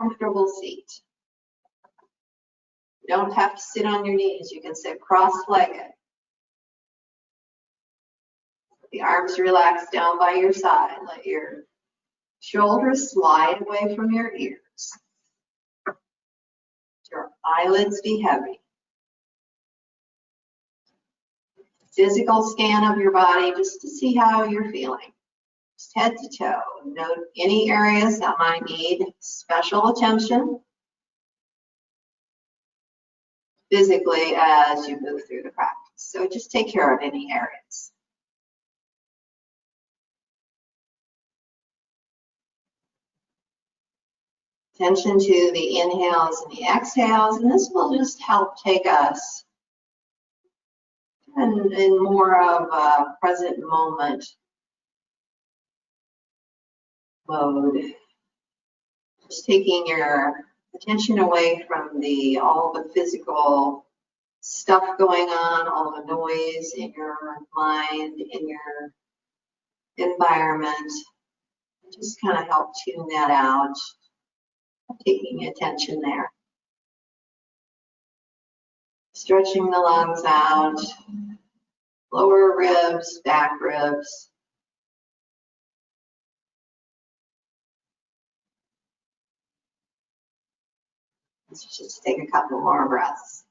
comfortable seat. You don't have to sit on your knees. You can sit cross-legged. The arms relax down by your side. Let your shoulders slide away from your ears. Your eyelids be heavy. Physical scan of your body just to see how you're feeling. Just head to toe. Note any areas that might need special attention physically as you move through the practice. So just take care of any areas. Attention to the inhales and the exhales, and this will just help take us in more of a present moment mode. Just taking your attention away from all the physical stuff going on, all the noise in your mind, in your environment. Just kind of help tune that out. Taking attention there. Stretching the lungs out, lower ribs, back ribs. Let's just take a couple more breaths.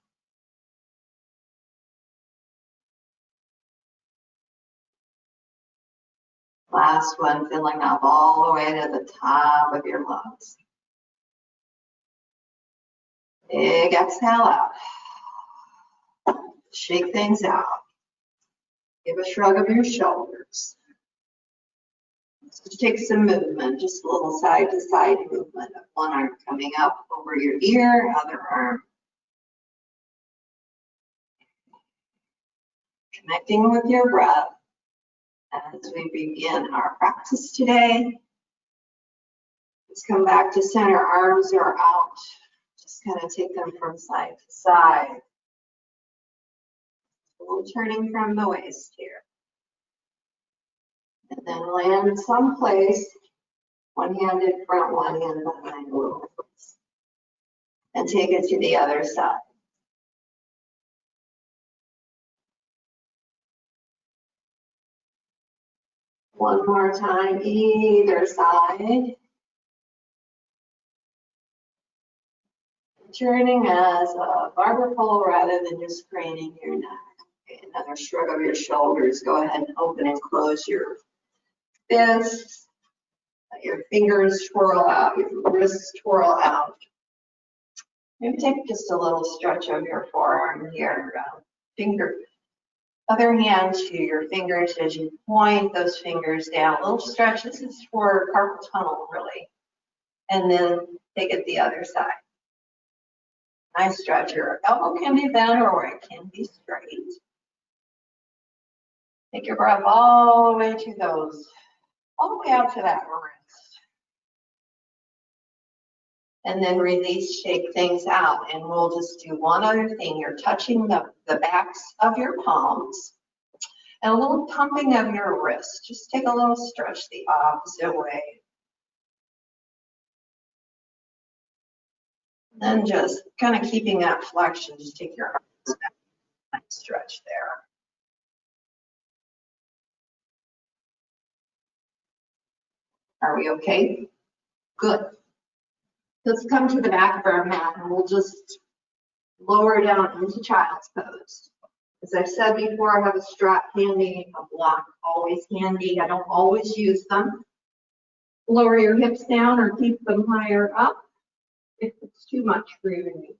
Last one, filling up all the way to the top of your lungs. Big exhale out. Shake things out. Give a shrug of your shoulders. Just take some movement, just a little side to side movement of one arm coming up over your ear, other arm connecting with your breath as we begin our practice today. Let's come back to center. Arms are out. Just kind of take them from side to side. A little turning from the waist here. And then land someplace, one-handed front, one hand behind a little bit. And take it to the other side. One more time, either side. Turning as a barber pole rather than just craning your neck. Okay, another shrug of your shoulders. Go ahead and open and close your fists. Let your fingers twirl out, your wrists twirl out. Maybe take just a little stretch of your forearm here. Other hand to your fingers as you point those fingers down. A little stretch. This is for carpal tunnel, really. And then take it the other side. Nice stretch. Your elbow can be bent or it can be straight. Take your breath all the way to those, all the way out to that wrist. And then release, shake things out. And we'll just do one other thing. You're touching the backs of your palms and a little pumping of your wrists. Just take a little stretch the opposite way. Then just kind of keeping that flexion, just take your arms back and stretch there. Are we okay? Good. Let's come to the back of our mat and we'll just lower down into child's pose. As I've said before, I have a strap handy, a block always handy. I don't always use them. Lower your hips down or keep them higher up if it's too much for your knee.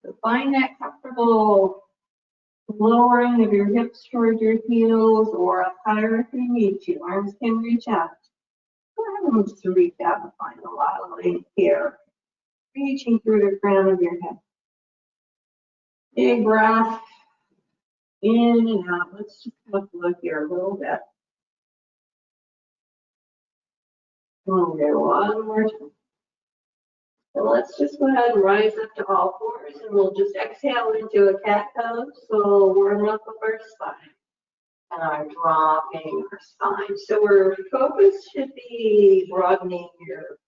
So find that comfortable lowering of your hips towards your heels or up higher if you need to. Arms can reach out. Go ahead and just reach out and find a lot of length here. Reaching through the crown of your head. Big breath. In and out. Let's just look here a little bit. Okay, one more time. So let's just go ahead and rise up to all fours and we'll just exhale into a cat pose. So warm up of our spine. Dropping our spine. So our focus should be broadening your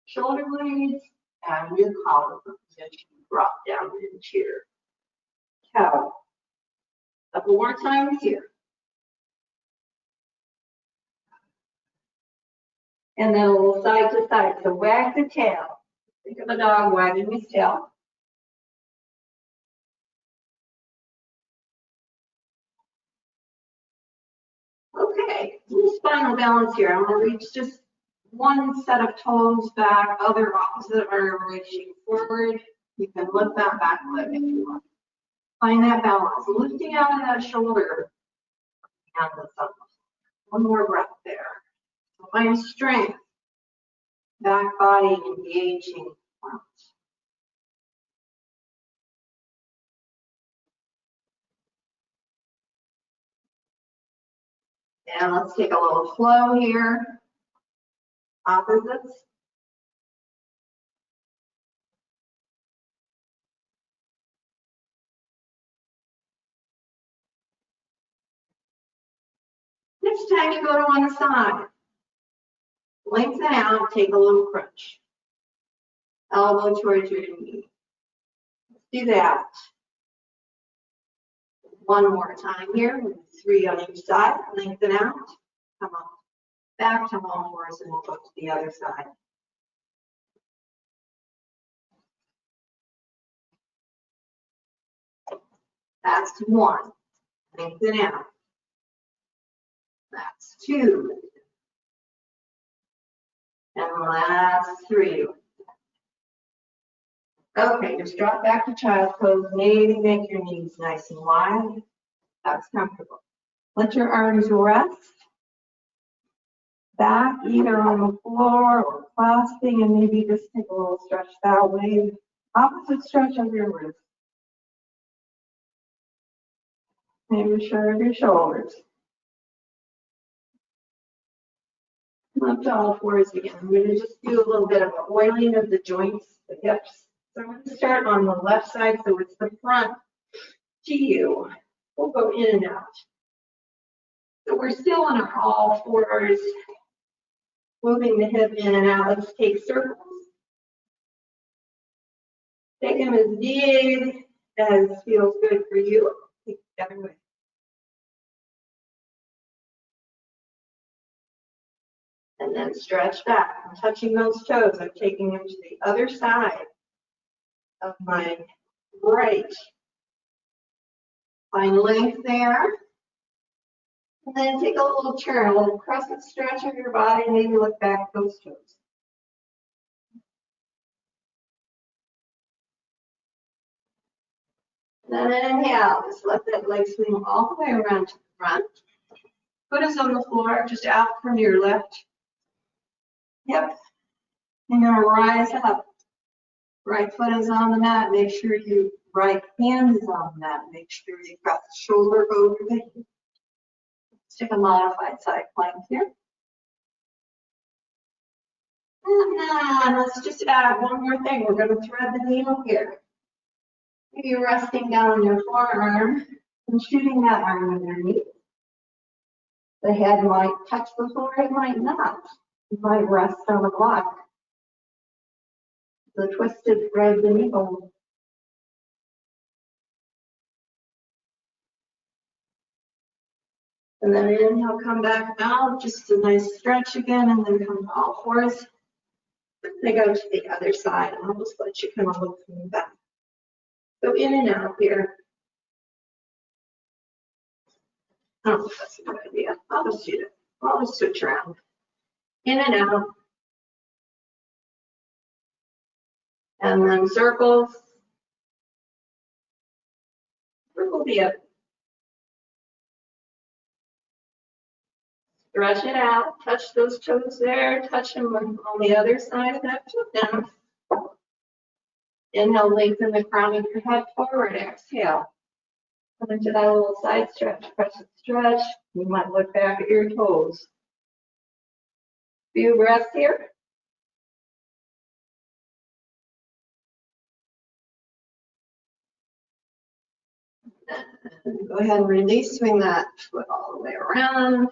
shoulder blades and your collarbone position. Drop down into your cow. A couple more times here. And then a little side to side. So wag the tail. Think of a dog wagging his tail. Okay, little spinal balance here. I'm going to reach just one set of toes back, other opposite arm reaching forward. You can lift that back leg if you want. Find that balance, lifting out of that shoulder and the thumb. One more breath there. So find strength, back body engaging. And let's take a little flow here. Opposites. Next time you go to one side, lengthen out, take a little crunch. Elbow towards your knee. Let's do that. One more time here, 3 on each side, lengthen out, come up, back to all fours, and we'll go to the other side. That's 1, lengthen out. That's 2. And that's 3. Okay, just drop back to child's pose. Maybe make your knees nice and wide. That's comfortable. Let your arms rest back either on the floor or clasping, and maybe just take a little stretch that way. Opposite stretch of your wrist. Maybe sure of your shoulders. Lift all fours again. I'm going to just do a little bit of an oiling of the joints, the hips. So I'm going to start on the left side, so it's the front to you. We'll go in and out. So we're still on our all fours, moving the hip in and out. Let's take circles. Take them as big as feels good for you. Take the other way. And then stretch back. I'm touching those toes. I'm taking them to the other side of my right. Find length there. And then take a little turn, a little crescent stretch of your body. Maybe look back at those toes. Then inhale. Just let that leg swing all the way around to the front. Foot is on the floor, just out from your left hip. You're going to rise up. Right foot is on the mat. Make sure your right hand is on the mat. Make sure you've got the shoulder over the hip. Let's take a modified side plank here. And then let's just add one more thing. We're going to thread the needle here. Maybe resting down on your forearm and shooting that arm underneath. The head might touch the floor, it might not. It might rest on a block. The twisted thread the needle. And then inhale, come back out, just a nice stretch again, and then come to all fours. They go to the other side, and I'll just let you kind of look from the back. Go in and out here. I don't know if that's a good idea. I'll just do it. I'll just switch around. In and out. And then circles. Circle the other. Stretch it out. Touch those toes there. Touch them on the other side of that foot down. Inhale, lengthen the crown of your head forward. Exhale. Come into that little side stretch. Crescent stretch. You might look back at your toes. Few breaths here. And go ahead and release. Swing that foot all the way around.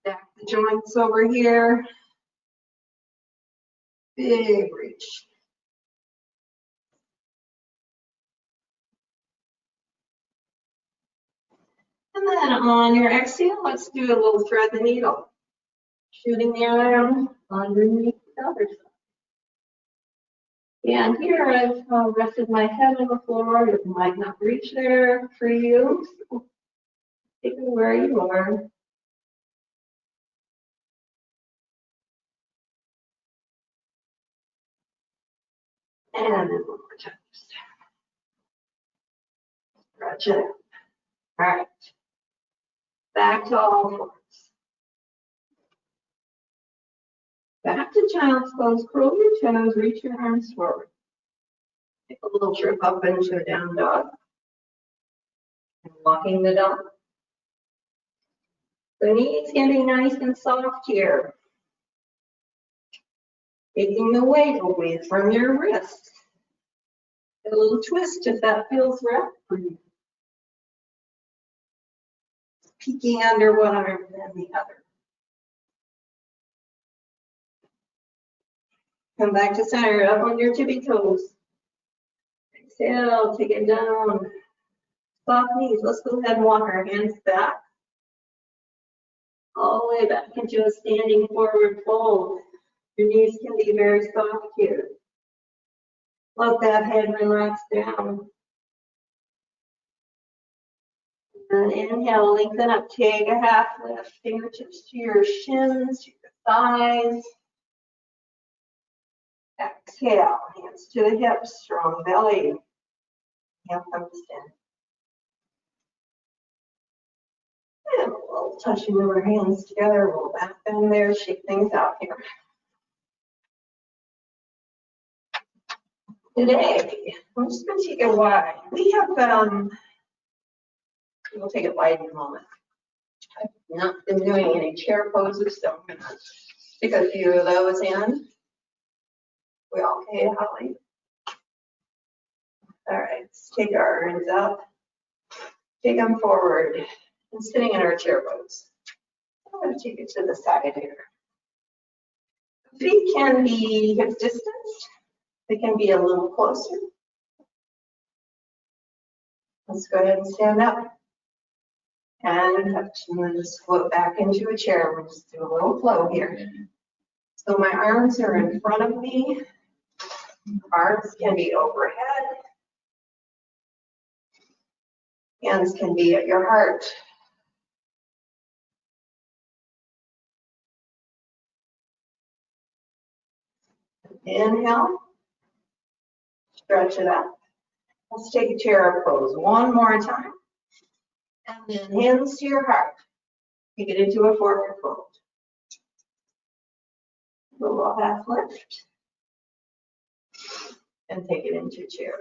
Back the joints over here. Big reach. And then on your exhale, let's do a little thread the needle. Shooting the arm underneath the other side. And here I've rested my head on the floor. It might not reach there for you. So take it where you are. And then one more time. Stretch it. All right. Back to all fours. Back to child's pose. Curl your toes. Reach your arms forward. Take a little trip up into a down dog. And walking the dog. The knees can be nice and soft here. Taking the weight away from your wrists. A little twist if that feels right for you. Peeking under one arm and the other. Come back to center, up on your tippy toes. Exhale, take it down. Soft knees. Let's go ahead and walk our hands back. All the way back into a standing forward fold. Your knees can be very soft here. Let that head relax down. And inhale, lengthen up, take a half lift, fingertips to your shins, to your thighs. Exhale, hands to the hips, strong belly. Inhale, come to stand. And we'll touching our hands together, we'll back them there, shake things out here. Today, I'm just going to take it wide. We have, we'll take it wide in a moment. I've not been doing any chair poses, so I'm going to stick a few of those in. We all okay, Holly? All right, let's take our arms up, take them forward, and sitting in our chair pose. I'm going to take it to the side here. Feet can be hip distance. They can be a little closer. Let's go ahead and stand up and touch, and then just float back into a chair. We'll just do a little flow here. So my arms are in front of me. Arms can be overhead. Hands can be at your heart. Inhale. Stretch it up. Let's take a chair pose one more time. And then hands to your heart. Take it into a forward fold. A little half lift. And take it into chair.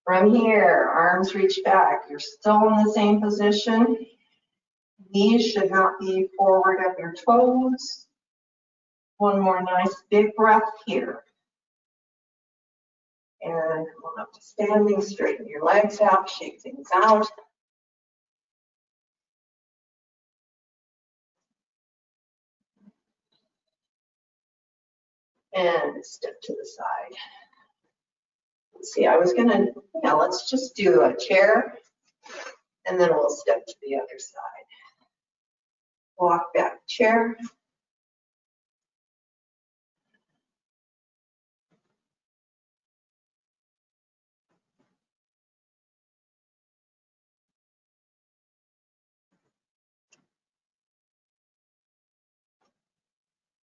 From here, arms reach back. You're still in the same position. Knees should not be forward of your toes. One more nice big breath here. And come up to standing, straighten your legs out, shake things out. And step to the side. Let's see, I was gonna, yeah, let's just do a chair and then we'll step to the other side. Walk back, chair.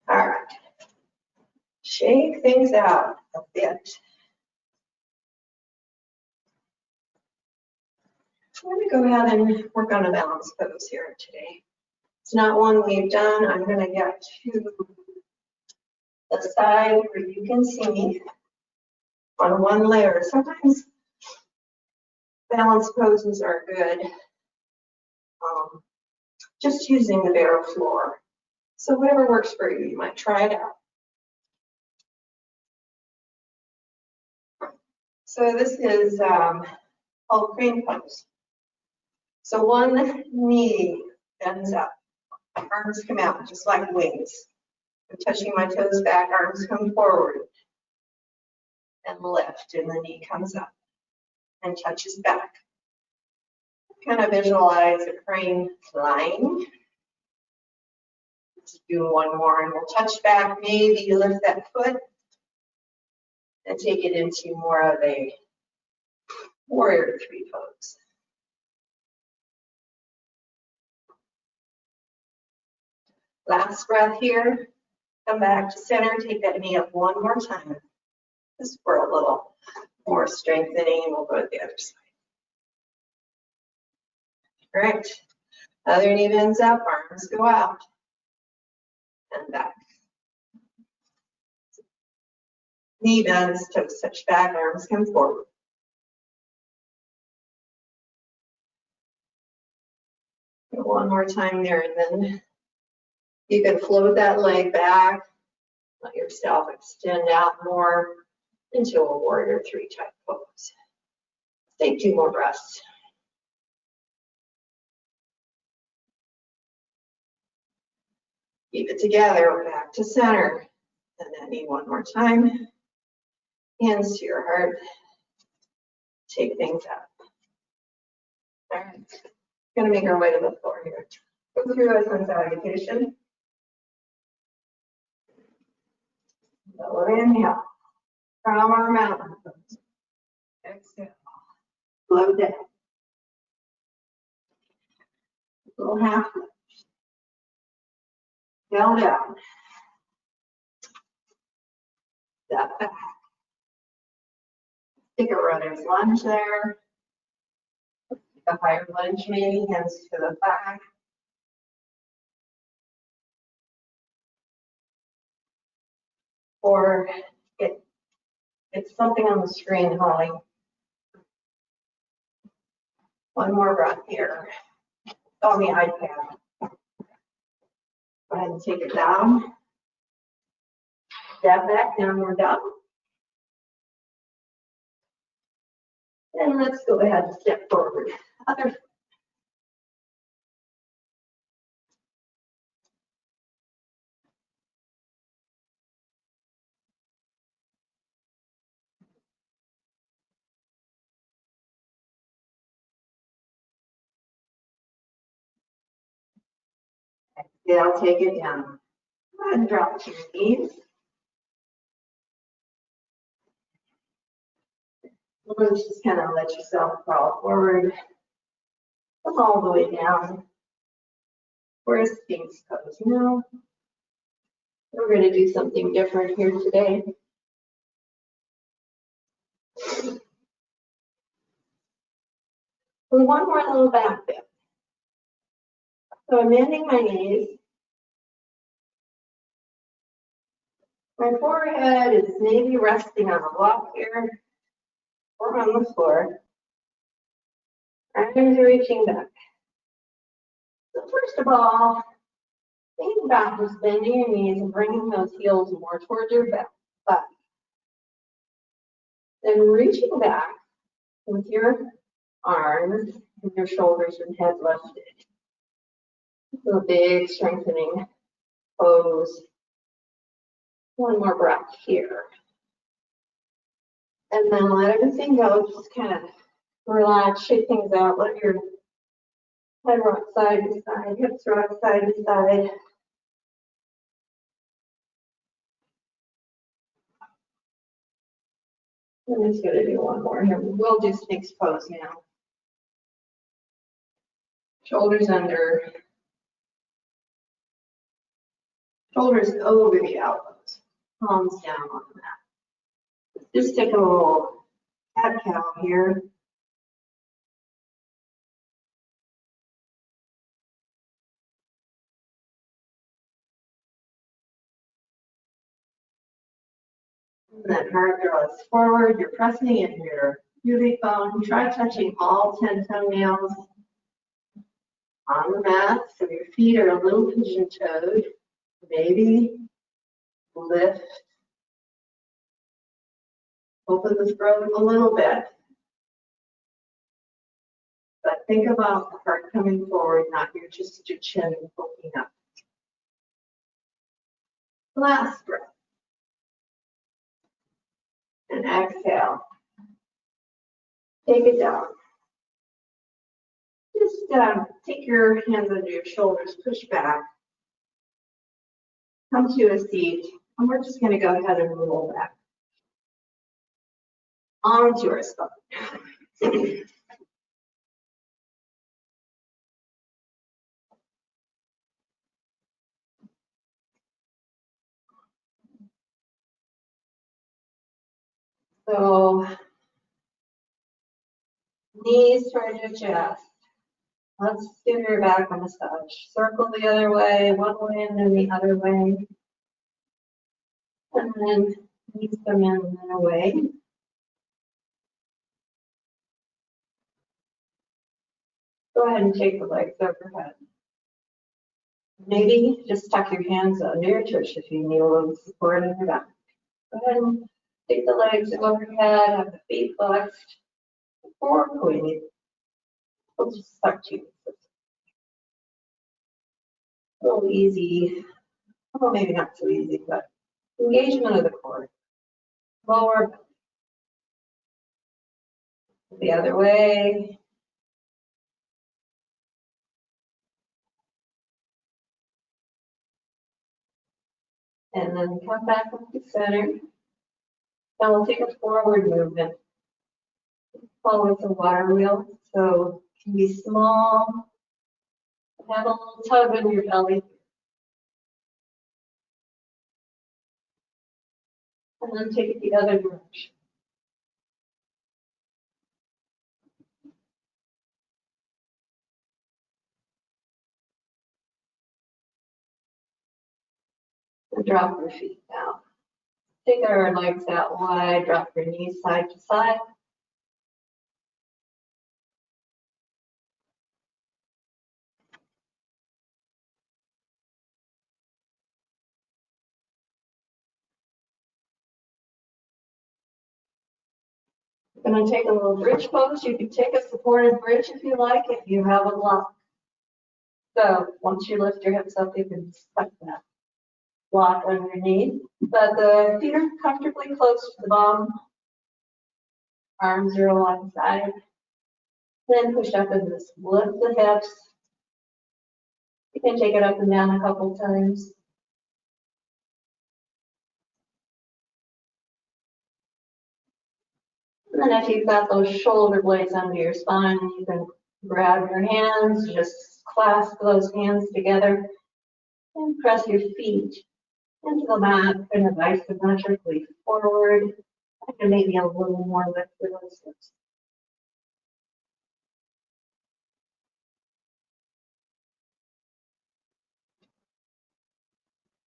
All right. Shake things out a bit. I'm going to go ahead and work on a balance pose here today. It's not one we've done. I'm going to get to the side where you can see me on one layer. Sometimes balance poses are good. Just using the bare floor. So whatever works for you, you might try it out. So this is called crane pose. So one knee bends up. Arms come out just like wings. I'm touching my toes back, arms come forward and lift, and the knee comes up and touches back. Kind of visualize a crane flying. Let's do one more and we'll touch back. Maybe you lift that foot and take it into more of a warrior three pose. Last breath here. Come back to center. Take that knee up one more time. Just for a little more strengthening. We'll go to the other side. All right. Other knee bends up. Arms go out. And back. Knee bends, toes touch back, arms come forward. One more time there, and then you can float that leg back, let yourself extend out more into a warrior three type pose. Take 2 more breaths. Keep it together, back to center. And then knee one more time. Hands to your heart. Take things up. All right. Going to make our way to the floor here. Go through a sun salutation. Lower inhale. From our mountain pose. Exhale. Slow down. Little half lift. Down, down. Step back. Take a runner's lunge there. A higher lunge maybe, hands to the back. Or it's something on the screen, Holly. One more breath here. On the iPad. Go ahead and take it down. Step back, downward dog. And let's go ahead and step forward. Other. Exhale, take it down. Go ahead and drop to your knees. Just kind of let yourself crawl forward. Come all the way down. Where's Sphinx pose now? We're going to do something different here today. And one more little back dip. So I'm bending my knees. My forehead is maybe resting on a block here or on the floor. Arms are reaching back. So first of all, think about just bending your knees and bringing those heels more towards your butt. Then reaching back with your arms and your shoulders and head lifted. So a big strengthening pose. One more breath here. And then let everything go. Just kind of relax, shake things out. Let your head rock side to side, hips rock side to side. I'm just going to do one more here. We'll do Sphinx pose now. Shoulders under. Shoulders over the elbows. Palms down on the mat. Just take a little cat cow here. And then heart draws forward. You're pressing in your pubic bone. Try touching all 10 toenails on the mat. So your feet are a little pigeon-toed. Maybe lift. Open the throat a little bit. But think about the heart coming forward, not just your chin poking up. Last breath. And exhale. Take it down. Just take your hands under your shoulders, push back. Come to a seat, and we're just going to go ahead and roll back onto our spine. So, knees toward your chest. Let's give your back a massage. Circle the other way, one way and then the other way. And then knees come in and then away. Go ahead and take the legs overhead. Maybe just tuck your hands under your tush if you need a little support in your back. Go ahead and take the legs overhead, have the feet flexed, forward pointed. We'll just start to a little easy, well maybe not so easy, but engagement of the core. Lower, the other way. And then come back up to center. Now we'll take a forward movement. Follow the water wheel. So it can be small. Have a little tug in your belly. And then take it the other direction. And drop your feet down. Take our legs out wide, drop your knees side to side. We're going to take a little bridge pose. You can take a supported bridge if you like, if you have a block. So once you lift your hips up, you can tuck that block underneath. But the feet are comfortably close to the bottom. Arms are alongside. Then push up and just lift the hips. You can take it up and down a couple times. And then if you've got those shoulder blades under your spine, you can grab your hands, just clasp those hands together and press your feet into the mat, kind of isometrically forward, and maybe a little more lift for those hips.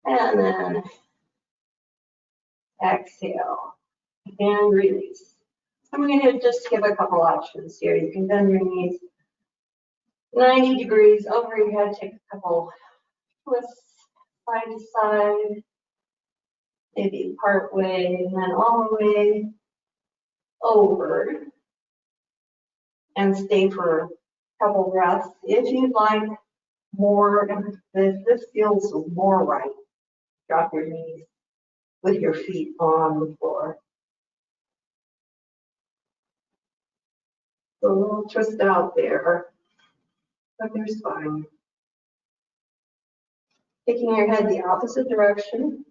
And then exhale and release. I'm going to just give a couple options here. You can bend your knees 90 degrees over your head, take a couple twists side to side, maybe part way and then all the way over, and stay for a couple breaths. If you'd like more, if this feels more right, drop your knees with your feet on the floor. So a little twist out there of your spine. Taking your head the opposite direction.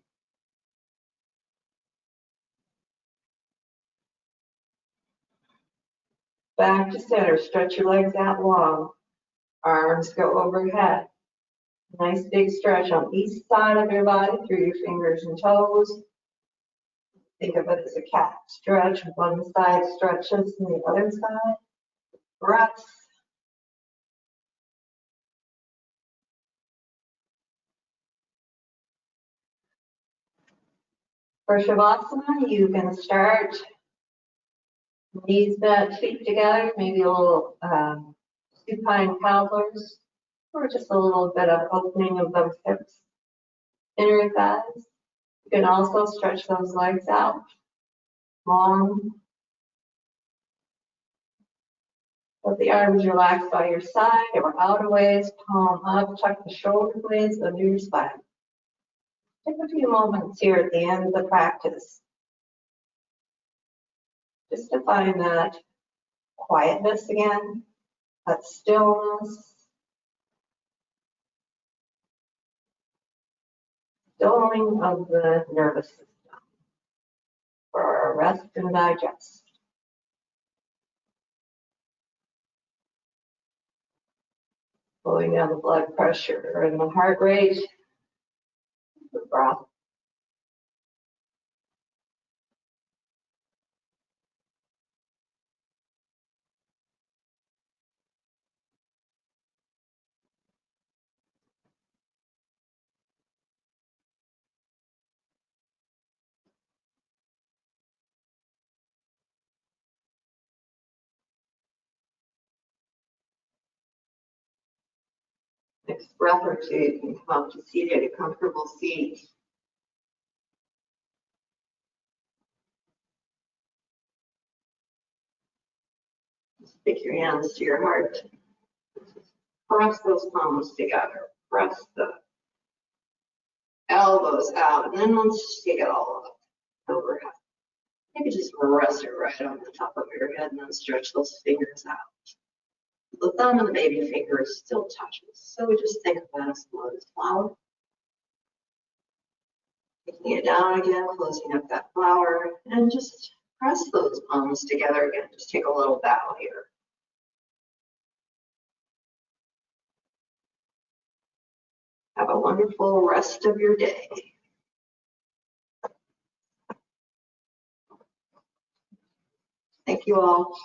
Back to center, stretch your legs out long. Arms go overhead. Nice big stretch on each side of your body through your fingers and toes. Think of it as a cat stretch. One side stretches and the other side. Breaths. For Shavasana, you can start knees bent, feet together, maybe a little supine cowgirls, or just a little bit of opening of those hips, inner thighs. You can also stretch those legs out long. Let the arms relax by your side or out a ways, palm up, tuck the shoulder blades under your spine. Take a few moments here at the end of the practice just to find that quietness again, that stillness, stilling of the nervous system for our rest and digest. Slowing down the blood pressure and the heart rate, the breath. Next breath or two, you can come up to seat at a comfortable seat. Stick your hands to your heart. Press those palms together. Press the elbows out, and then let's just take it all up overhead. Maybe just rest it right on the top of your head and then stretch those fingers out. The thumb and the baby finger still touches, so we just think of that as a lotus flower. Taking it down again, closing up that flower, and just press those palms together again. Just take a little bow here. Have a wonderful rest of your day. Thank you all.